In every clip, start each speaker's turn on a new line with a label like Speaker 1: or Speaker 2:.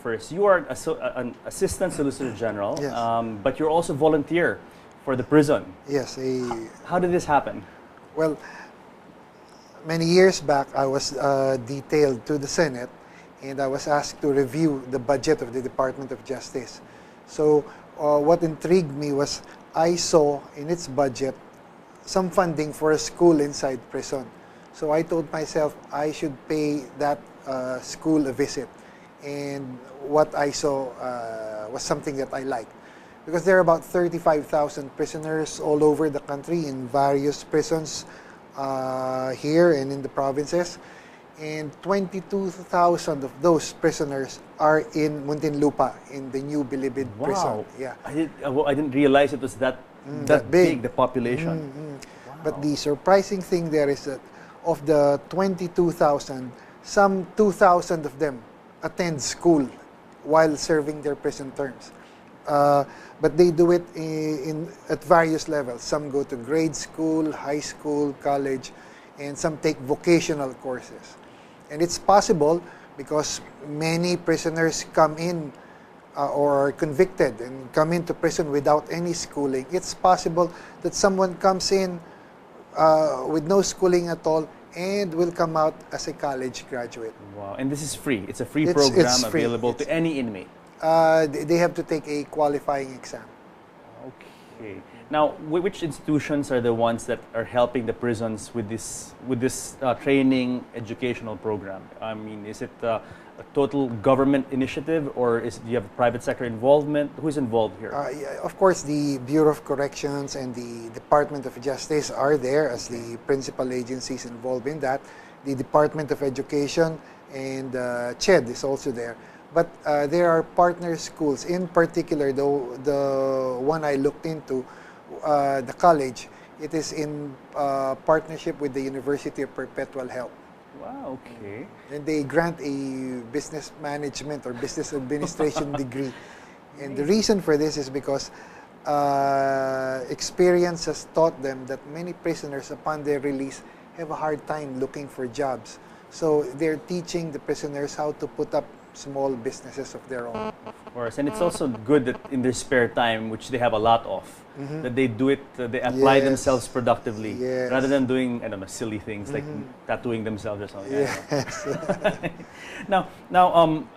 Speaker 1: first. You are an assistant solicitor general,
Speaker 2: Yes.
Speaker 1: but you're also volunteer for the prison.
Speaker 2: Yes.
Speaker 1: How did this happen?
Speaker 2: Well, many years back, I was detailed to the Senate, and I was asked to review the budget of the Department of Justice. So what intrigued me was I saw in its budget some funding for a school inside prison. So I told myself I should pay that school a visit. And what I saw was something that I liked. Because there are about 35,000 prisoners all over the country in various prisons here and in the provinces. And 22,000 of those prisoners are in Muntinlupa, in the new Bilibid prison. Yeah.
Speaker 1: I didn't realize it was that big, the population. Wow.
Speaker 2: But the surprising thing there is that of the 22,000, some 2,000 of them attend school while serving their prison terms. But they do it at various levels. Some go to grade school, high school, college, and some take vocational courses. And it's possible because many prisoners come in or are convicted and come into prison without any schooling. It's possible that someone comes in with no schooling at all and will come out as a college graduate.
Speaker 1: Wow, and this is free. It's a free program available to any inmate.
Speaker 2: They have to take a qualifying exam.
Speaker 1: Okay. Now, which institutions are the ones that are helping the prisons with this training educational program? I mean, is it a total government initiative, or do you have private sector involvement? Who's involved here?
Speaker 2: Yeah, of course, the Bureau of Corrections and the Department of Justice are there as the principal agencies involved in that. The Department of Education and CHED is also there. But there are partner schools. In particular, the one I looked into, the college, it is in partnership with the University of Perpetual Help.
Speaker 1: Wow, okay.
Speaker 2: And they grant a business management or business administration degree. And the reason for this is because experience has taught them that many prisoners, upon their release, have a hard time looking for jobs. So they're teaching the prisoners how to put up small businesses of their own.
Speaker 1: Of course, and it's also good that in their spare time, which they have a lot of, that they do it, they apply themselves productively, rather than doing, I don't know, silly things like tattooing themselves or something.
Speaker 2: Yes.
Speaker 1: Now,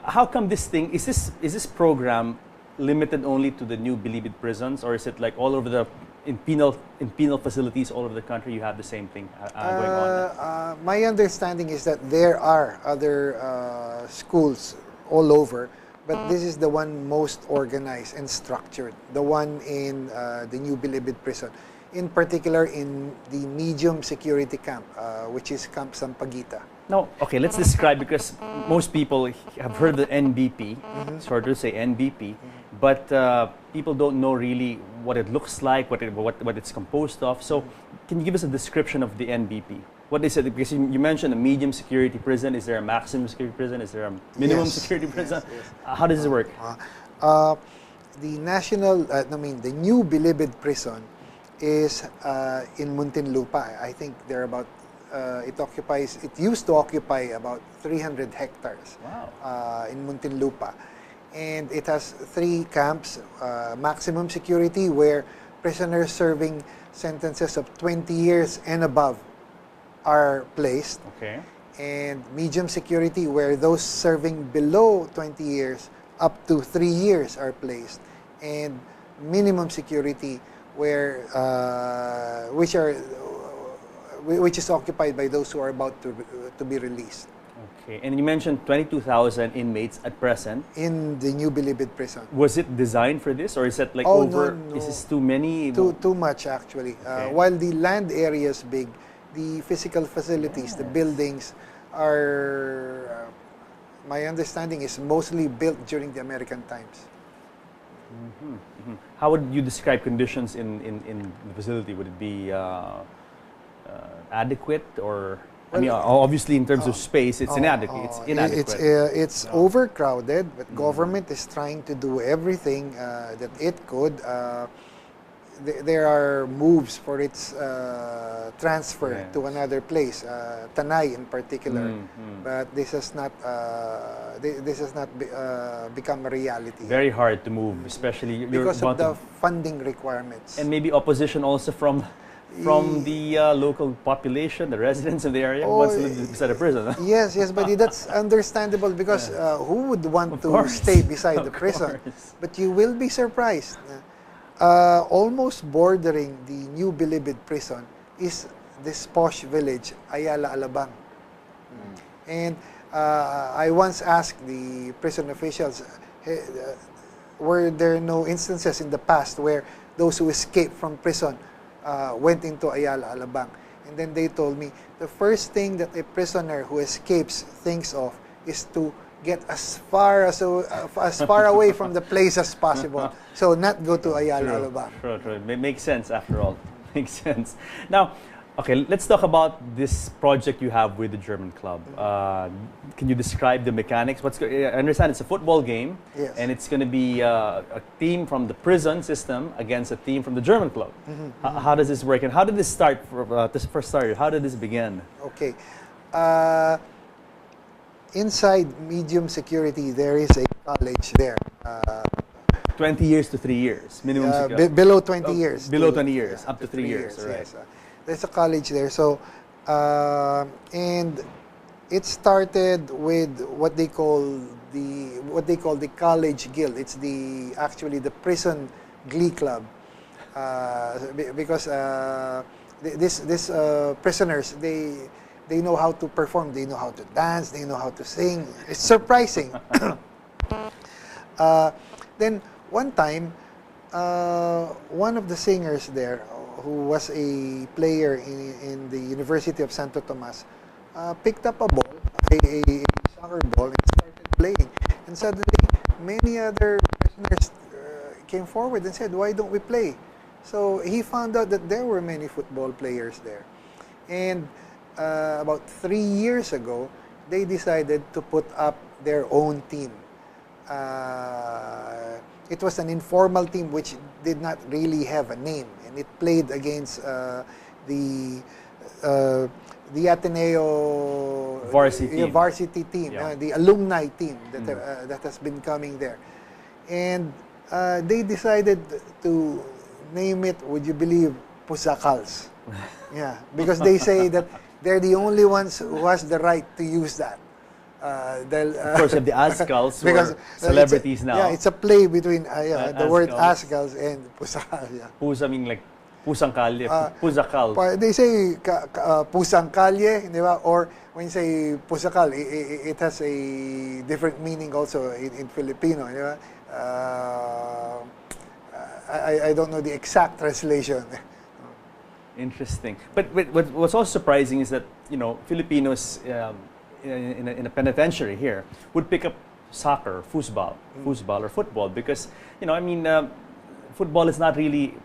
Speaker 1: how come this thing, is this program limited only to the new Bilibid prisons, or is it like all over in penal facilities all over the country you have the same thing going on?
Speaker 2: My understanding is that there are other schools all over, but this is the one most organized and structured, the one in the new Bilibid prison, in particular in the medium security camp, which is Camp Sampaguita.
Speaker 1: Now, okay, let's describe, because most people have heard the NBP, sort of say NBP, but people don't know really what it looks like, what it's composed of. So, can you give us a description of the NBP? What is it? Because you mentioned a medium security prison. Is there a maximum security prison? Is there a minimum security prison? Yes. How does it work?
Speaker 2: The the new Bilibid prison is in Muntinlupa. I think there are about it used to occupy about 300 hectares.
Speaker 1: Wow.
Speaker 2: In Muntinlupa. And it has 3 camps, maximum security, where prisoners serving sentences of 20 years and above are placed.
Speaker 1: Okay.
Speaker 2: And medium security, where those serving below 20 years up to 3 years are placed. And minimum security, where which is occupied by those who are about to be released.
Speaker 1: Okay, and you mentioned 22,000 inmates at present.
Speaker 2: In the new Bilibid prison.
Speaker 1: Was it designed for this, or is it like
Speaker 2: No.
Speaker 1: Is this too many?
Speaker 2: Too much, actually.
Speaker 1: Okay.
Speaker 2: While the land area is big, the physical facilities, the buildings are, my understanding is mostly built during the American times.
Speaker 1: How would you describe conditions in the facility? Would it be adequate, or I mean, obviously in terms of space, it's inadequate. It's inadequate.
Speaker 2: It's overcrowded, but government is trying to do everything that it could. there are moves for its transfer
Speaker 1: Yes.
Speaker 2: to another place, Tanay in particular.
Speaker 1: Mm.
Speaker 2: But this has not become a reality
Speaker 1: Very hard to move, especially
Speaker 2: because
Speaker 1: you're
Speaker 2: of the funding requirements.
Speaker 1: and maybe opposition also from the local population, the residents of the area, who
Speaker 2: Oh,
Speaker 1: wants to live beside a prison.
Speaker 2: Yes, but that's understandable because who would want
Speaker 1: Of
Speaker 2: to
Speaker 1: course.
Speaker 2: stay beside the
Speaker 1: Of
Speaker 2: prison?
Speaker 1: course.
Speaker 2: But you will be surprised. Almost bordering the New Bilibid prison is this posh village, Ayala Alabang. And I once asked the prison officials, were there no instances in the past where those who escaped from prison went into Ayala Alabang? And then they told me, the first thing that a prisoner who escapes thinks of is to get as far away from the place as possible. So not go to Ayala Alabang.
Speaker 1: True. It makes sense after all. Makes sense. Now, okay, let's talk about this project you have with the German club. Can you describe the mechanics? I understand it's a football game,
Speaker 2: Yes.
Speaker 1: and it's going to be a team from the prison system against a team from the German club. How does this work, and how did this start? This first started. How did this begin?
Speaker 2: Okay. Inside medium security, there is a college there.
Speaker 1: 20 years to 3 years minimum.
Speaker 2: Below 20 years.
Speaker 1: Below 20 years, up to 3 years. Right.
Speaker 2: Yes. There's a college there. So, and it started with what they call the college guild. It's actually the prison glee club, because these prisoners, they know how to perform, they know how to dance, they know how to sing. It's surprising. Then one time, one of the singers there, who was a player in the University of Santo Tomas, picked up a ball, a soccer ball, and started playing. And suddenly, many other prisoners came forward and said, "Why don't we play?" So he found out that there were many football players there. And about 3 years ago, they decided to put up their own team. It was an informal team which did not really have a name, and it played against the Ateneo varsity team, the alumni team that has been coming there. And they decided to name it, would you believe, Pusakals. Yeah, because they say that they're the only ones who has the right to use that.
Speaker 1: Of course, you have the Azkals, who are celebrities now.
Speaker 2: Yeah, it's a play between the word Azkals and Pusakal. Yeah.
Speaker 1: Pusa mean like Pusang Kalye, Pusakal.
Speaker 2: They say Pusang Kalye, di ba? Or when you say Pusakal, it has a different meaning also in Filipino. Di ba? I don't know the exact translation.
Speaker 1: Interesting. But what's also surprising is that, Filipinos in a penitentiary here would pick up soccer, foosball or football, because, football is not really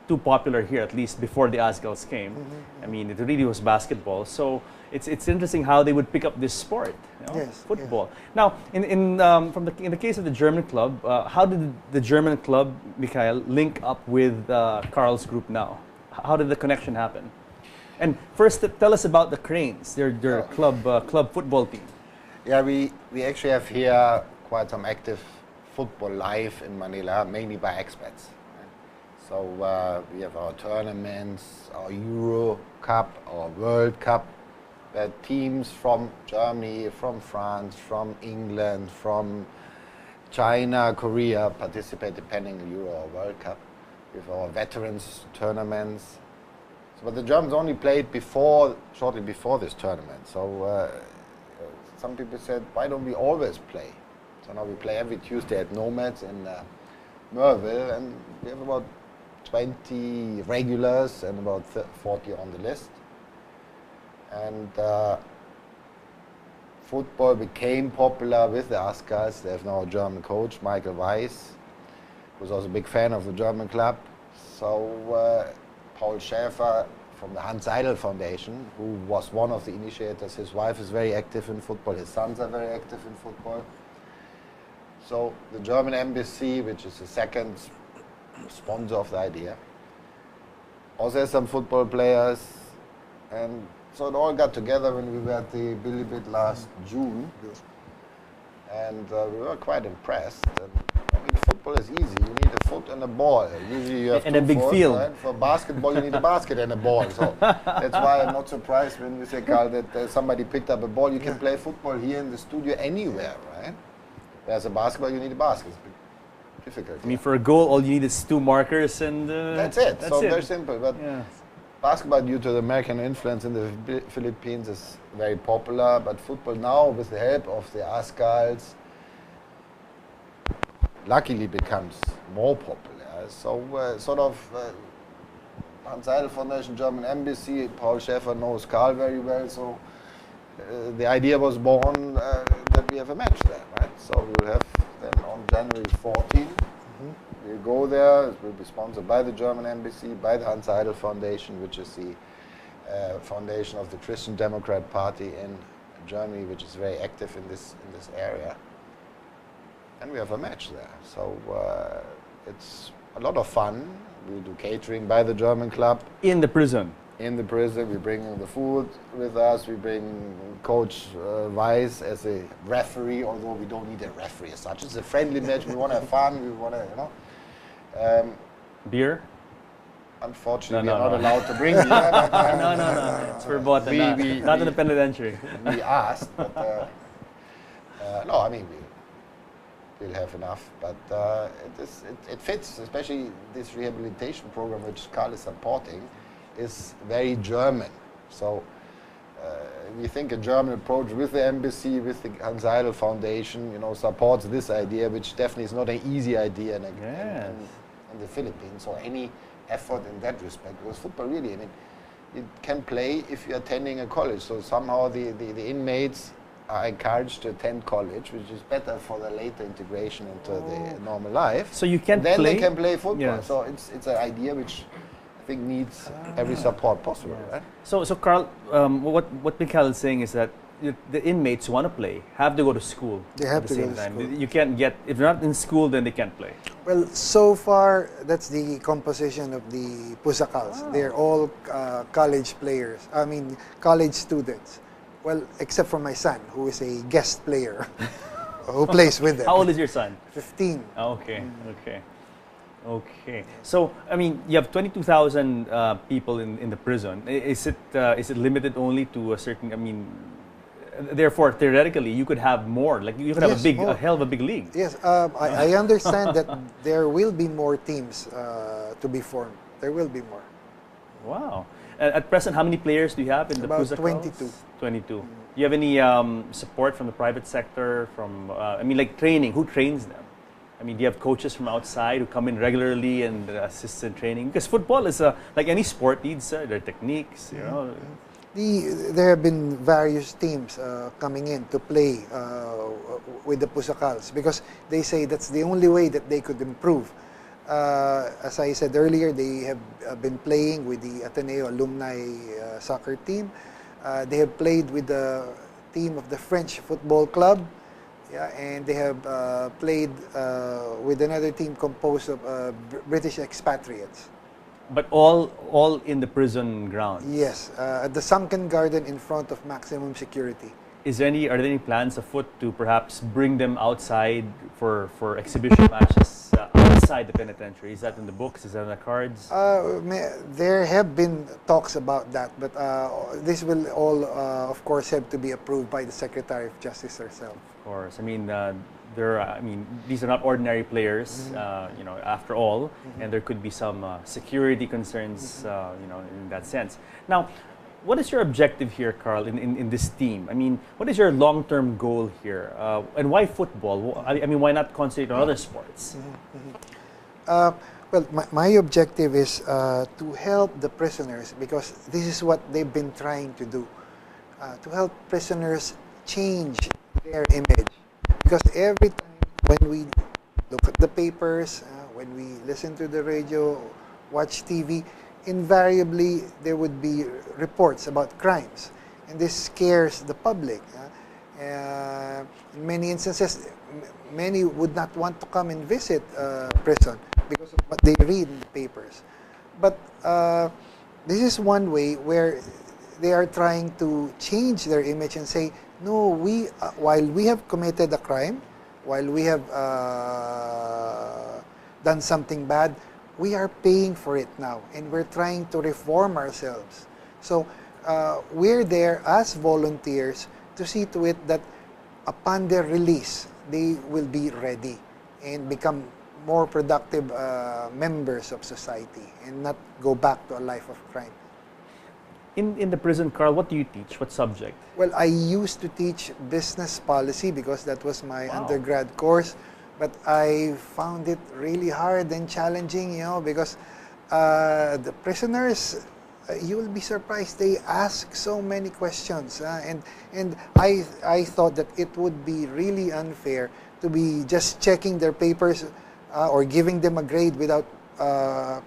Speaker 1: too popular here, at least before the Azkals came. I mean, it really was basketball. So it's interesting how they would pick up this sport,
Speaker 2: Yes,
Speaker 1: football. Yes. Now, in the case of the German club, how did the German club, Mikhail, link up with Carl's group now? How did the connection happen? And first, tell us about the Cranes, their club football team.
Speaker 3: Yeah, we actually have here quite some active football life in Manila, mainly by expats. So we have our tournaments, our Euro Cup, our World Cup, where teams from Germany, from France, from England, from China, Korea participate depending on Euro or World Cup. We have our veterans tournaments. But the Germans only played shortly before this tournament. So some people said, why don't we always play? So now we play every Tuesday at Nomads in Maurer, and we have about 20 regulars and about 40 on the list. And football became popular with the Azkals. They have now a German coach, Michael Weiss, who's also a big fan of the German club. So Paul Schäfer from the Hans Seidel Foundation, who was one of the initiators, his wife is very active in football, his sons are very active in football. So the German embassy, which is the second sponsor of the idea. Also has some football players, and so it all got together when we were at the Bilibid last June, and we were quite impressed. And, I mean, football is easy. You need a foot and a ball. Usually you have
Speaker 1: and a big
Speaker 3: foot,
Speaker 1: field.
Speaker 3: Right? For basketball, you need a basket and a ball. So that's why I'm not surprised when you say, Carl, that somebody picked up a ball. You can play football here in the studio anywhere, right? Whereas a basketball, you need a basket. It's a bit difficult.
Speaker 1: I mean, for a goal, all you need is 2 markers and...
Speaker 3: that's it.
Speaker 1: That's
Speaker 3: so
Speaker 1: it.
Speaker 3: very simple. But basketball, due to the American influence in the Philippines, is very popular. But football now, with the help of the ASCALs, luckily becomes more popular. So Hans Seidel Foundation, German Embassy, Paul Schäfer knows Karl very well. So the idea was born that we have a match there, right? So we'll have then on January 14th. We'll go there. It will be sponsored by the German Embassy, by the Hans Seidel Foundation, which is the foundation of the Christian Democrat Party in Germany, which is very active in this area. And we have a match there. So it's a lot of fun. We do catering by the German club.
Speaker 1: In the prison?
Speaker 3: In the prison. We bring the food with us. We bring Coach Vice as a referee, although we don't need a referee as such. It's a friendly match. We want to have fun. We want to,
Speaker 1: Beer?
Speaker 3: Unfortunately, we are not allowed to bring beer. But,
Speaker 1: No. It's verboten. Not in the penitentiary.
Speaker 3: We asked, but no, I mean, we'll have enough. But it fits, especially this rehabilitation program, which Karl is supporting, is very German. So we think a German approach with the embassy, with the Hans Seidel Foundation, supports this idea, which definitely is not an easy idea in the Philippines. So any effort in that respect, because football really, I mean, you can play if you're attending a college. So somehow the inmates are encouraged to attend college, which is better for the later integration into the normal life.
Speaker 1: So you can
Speaker 3: then
Speaker 1: play.
Speaker 3: They can play football.
Speaker 1: Yes.
Speaker 3: So it's an idea which I think needs every support possible, right?
Speaker 1: So Carl, what Mikhail is saying is that the inmates who want to play have to go to school.
Speaker 2: They have
Speaker 1: at
Speaker 2: to
Speaker 1: the
Speaker 2: go
Speaker 1: same
Speaker 2: to
Speaker 1: time.
Speaker 2: school.
Speaker 1: You can't get, if they're not in school, then they can't play.
Speaker 2: Well, so far, that's the composition of the Pusakals. They're all college players. I mean, college students. Well, except for my son, who is a guest player, who plays with them.
Speaker 1: How old is your son?
Speaker 2: 15.
Speaker 1: Okay. So, I mean, you have 22,000 people in the prison. Is it limited only to a certain, I mean, therefore, theoretically, you could have more. Like, you could have a hell of a big league.
Speaker 2: Yes, I understand that there will be more teams to be formed. There will be more.
Speaker 1: Wow. At present, how many players do you have in the
Speaker 2: About
Speaker 1: Pusakals?
Speaker 2: 22.
Speaker 1: 22. Do you have any support from the private sector? From I mean, like training. Who trains them? I mean, do you have coaches from outside who come in regularly and assist in training? Because football is like any sport needs their techniques. You know.
Speaker 2: There have been various teams coming in to play with the Pusakals because they say that's the only way that they could improve. As I said earlier, they have been playing with the Ateneo alumni soccer team. They have played with the team of the French football club, and they have played with another team composed of British expatriates.
Speaker 1: But all in the prison grounds.
Speaker 2: Yes, at the sunken garden in front of maximum security.
Speaker 1: Are there any plans afoot to perhaps bring them outside for exhibition matches outside the penitentiary? Is that in the books? Is that on the cards?
Speaker 2: There have been talks about that, but this will all, of course, have to be approved by the Secretary of Justice herself.
Speaker 1: Of course. I mean, these are not ordinary players, after all, and there could be some security concerns, in that sense. Now, what is your objective here, Carl, in this team? I mean, what is your long-term goal here? And why football? I mean, why not concentrate on other sports?
Speaker 2: Well, my objective is to help the prisoners because this is what they've been trying to do. To help prisoners change their image. Because every time when we look at the papers, when we listen to the radio, watch TV, invariably there would be reports about crimes. And this scares the public. In many instances, many would not want to come and visit prison because of what they read in the papers. But this is one way where they are trying to change their image and say, no, while we have committed a crime, while we have done something bad, we are paying for it now, and we're trying to reform ourselves. So we're there as volunteers to see to it that upon their release, they will be ready and become more productive members of society and not go back to a life of crime.
Speaker 1: In the prison, Carl, what do you teach? What subject?
Speaker 2: Well, I used to teach business policy because that was my
Speaker 1: Wow.
Speaker 2: undergrad course, but I found it really hard and challenging, because the prisoners, you will be surprised, they ask so many questions, and I thought that it would be really unfair to be just checking their papers or giving them a grade without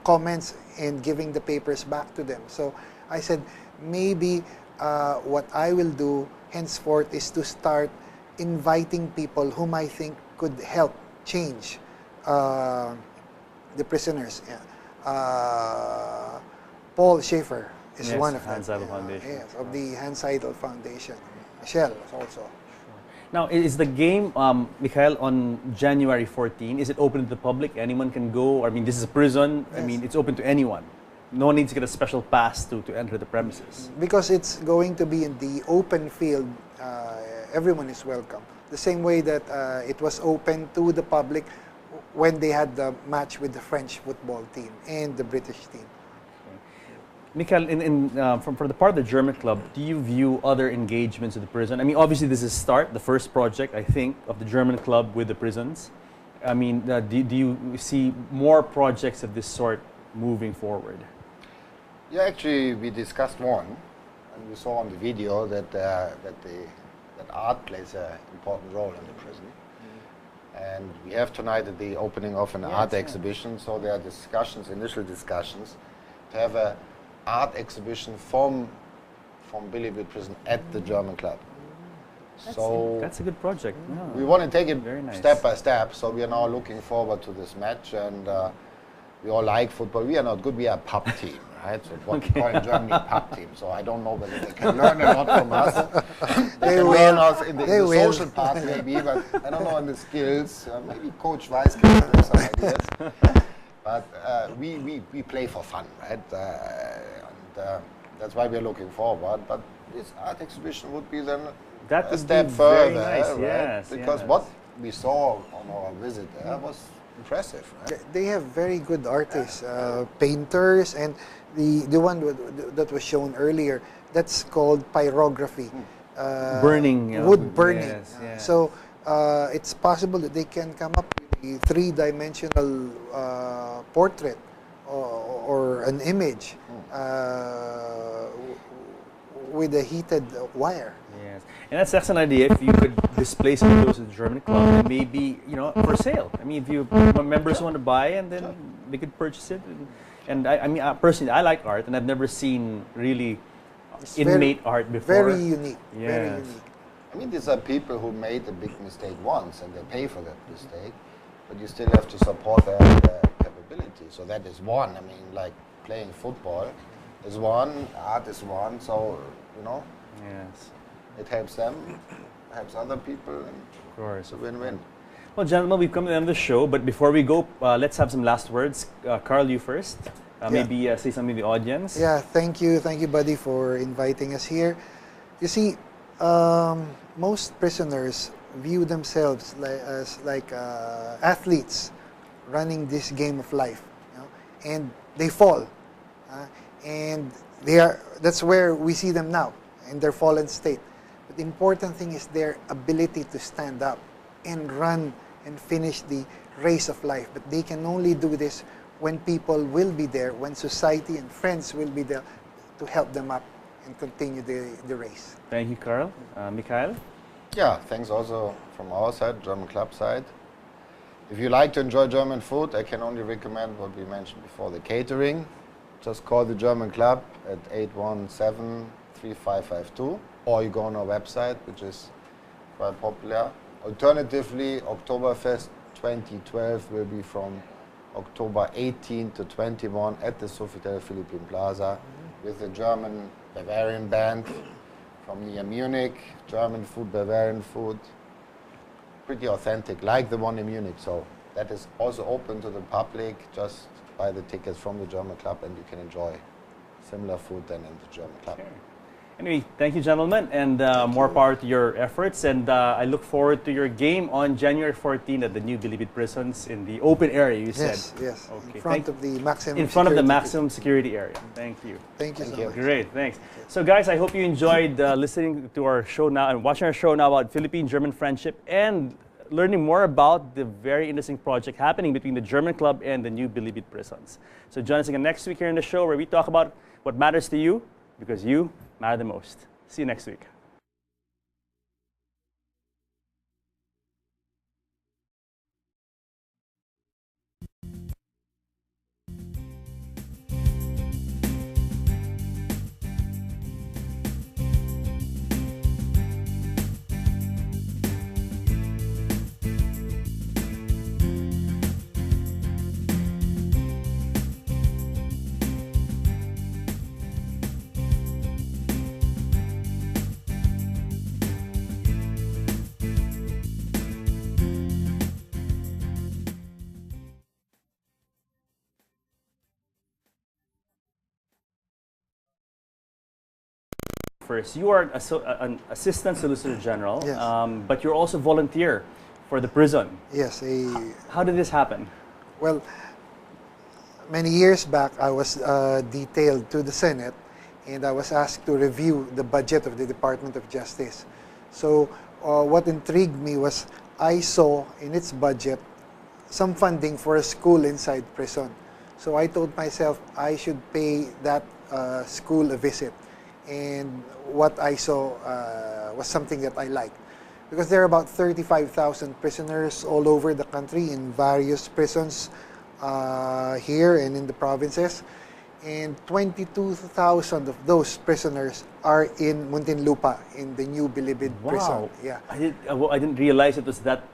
Speaker 2: comments and giving the papers back to them. So I said, maybe what I will do henceforth is to start inviting people whom I think could help change the prisoners. Paul Schaefer is one of them.
Speaker 1: Hans Seidel Foundation.
Speaker 2: Yes, of the Hans Seidel Foundation. Michelle also.
Speaker 1: Now, is the game, Mikhail, on January 14? Is it open to the public? Anyone can go? I mean, this is a prison.
Speaker 2: Yes.
Speaker 1: I mean, it's open to anyone. No one needs to get a special pass to enter the premises.
Speaker 2: Because it's going to be in the open field, everyone is welcome. The same way that it was open to the public when they had the match with the French football team and the British team.
Speaker 1: Mikhail, from the part of the German club, do you view other engagements with the prison? I mean, obviously this is START, the first project, I think, of the German club with the prisons. I mean, do you see more projects of this sort moving forward?
Speaker 3: Yeah, actually, we discussed one, and we saw on the video that that art plays an important role in the prison. And we have tonight the opening of an art exhibition, so there are discussions, initial discussions, to have an art exhibition from Billywood Prison at the German club.
Speaker 1: That's a good project. Yeah.
Speaker 3: We want to take it
Speaker 1: Very nice.
Speaker 3: step by step, so we are now looking forward to this match, and we all like football. We are not good, we are a pub team, right? So what we call in Germany a pub team. So I don't know whether they can learn a lot from us. They can learn us in the social part maybe, but I don't know on the skills. Maybe Coach Weiss can have some ideas. But we play for fun, right? And that's why we're looking forward. But this art exhibition would be then a step further,
Speaker 1: nice.
Speaker 3: right?
Speaker 1: Yes,
Speaker 3: Because what we saw on our visit there was impressive. Right?
Speaker 2: They have very good artists, painters, and the one that was shown earlier, that's called pyrography.
Speaker 1: Burning.
Speaker 2: Wood burning.
Speaker 1: Yes, yes.
Speaker 2: So it's possible that they can come up with a three-dimensional portrait or an image with a heated wire.
Speaker 1: Yes, and that's an idea. If you could display some of those at the German club, and maybe for sale. I mean, if you members want to buy, and then they could purchase it. And I mean, personally, I like art, and I've never seen really inmate art before.
Speaker 2: Very unique.
Speaker 1: Yes.
Speaker 2: Very unique.
Speaker 3: I mean, these are people who made a big mistake once, and they pay for that mistake. But you still have to support their capability. So that is one. I mean, like playing football is one, art is one. So
Speaker 1: Yes.
Speaker 3: it helps them, helps other people, and
Speaker 1: Of course.
Speaker 3: it's a win-win.
Speaker 1: Well, gentlemen, we've come to the end of the show, but before we go, let's have some last words. Carl, you first. Maybe say something to the audience.
Speaker 2: Yeah, thank you, buddy, for inviting us here. You see, most prisoners view themselves as athletes running this game of life, and they fall, and that's where we see them now in their fallen state. But the important thing is their ability to stand up and run and finish the race of life. But they can only do this when people will be there, when society and friends will be there to help them up and continue the race.
Speaker 1: Thank you, Carl. Mikhail?
Speaker 3: Yeah, thanks also from our side, German club side. If you like to enjoy German food, I can only recommend what we mentioned before, the catering. Just call the German club at 817-3552, or you go on our website, which is quite popular. Alternatively, Oktoberfest 2012 will be from October 18 to 21 at the Sofitel Philippine Plaza with the German Bavarian band from near Munich, German food, Bavarian food, pretty authentic, like the one in Munich. So that is also open to the public. Just buy the tickets from the German club and you can enjoy similar food than in the German club.
Speaker 1: Okay. Anyway, thank you, gentlemen, and more power to your efforts. And I look forward to your game on January 14 at the new Bilibid prisons in the open area, you said.
Speaker 2: Yes.
Speaker 1: Okay.
Speaker 2: In front of the maximum
Speaker 1: In front of the
Speaker 2: security.
Speaker 1: maximum security area. Thank you.
Speaker 2: Thank you so much.
Speaker 1: Great, thanks. So guys, I hope you enjoyed listening to our show now and watching our show now about Philippine-German friendship and learning more about the very interesting project happening between the German club and the new Bilibid prisons. So join us again next week here in the show where we talk about what matters to you because you matter the most. See you next week. First, you are an assistant solicitor general,
Speaker 2: Yes.
Speaker 1: but you're also volunteer for the prison.
Speaker 2: Yes.
Speaker 1: How did this happen?
Speaker 2: Well, many years back, I was detailed to the Senate, and I was asked to review the budget of the Department of Justice. So what intrigued me was I saw in its budget some funding for a school inside prison. So I told myself I should pay that school a visit. And what I saw was something that I liked. Because there are about 35,000 prisoners all over the country in various prisons here and in the provinces. And 22,000 of those prisoners are in Muntinlupa, in the new Bilibid prison. Yeah.
Speaker 1: I didn't realize it was that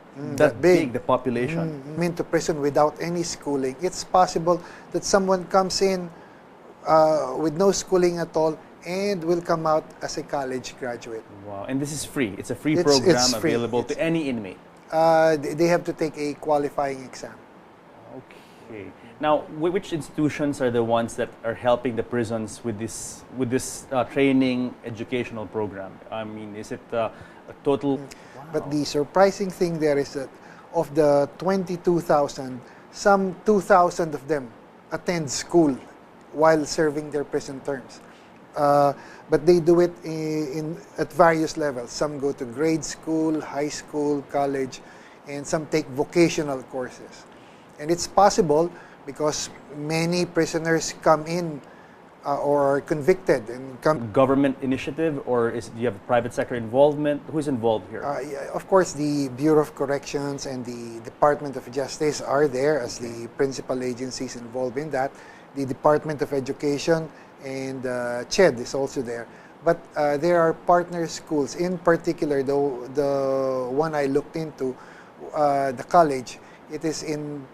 Speaker 1: big, the population.
Speaker 2: Into prison without any schooling. It's possible that someone comes in with no schooling at all and will come out as a college graduate.
Speaker 1: Wow, and this is free. It's a free program
Speaker 2: free.
Speaker 1: available to any inmate.
Speaker 2: They have to take a qualifying exam.
Speaker 1: Okay. Now, which institutions are the ones that are helping the prisons with this training educational program? I mean, is it a total?
Speaker 2: But the surprising thing there is that of the 22,000, some 2,000 of them attend school while serving their prison terms. But they do it at various levels. Some go to grade school, high school, college, and some take vocational courses. And it's possible because many prisoners come in or are convicted and come.
Speaker 1: Government initiative, or do you have private sector involvement? Who's involved here?
Speaker 2: Yeah, of course, the Bureau of Corrections and the Department of Justice are there as the principal agencies involved in that. The Department of Education and CHED is also there. But there are partner schools. In particular, the one I looked into, the college, it is in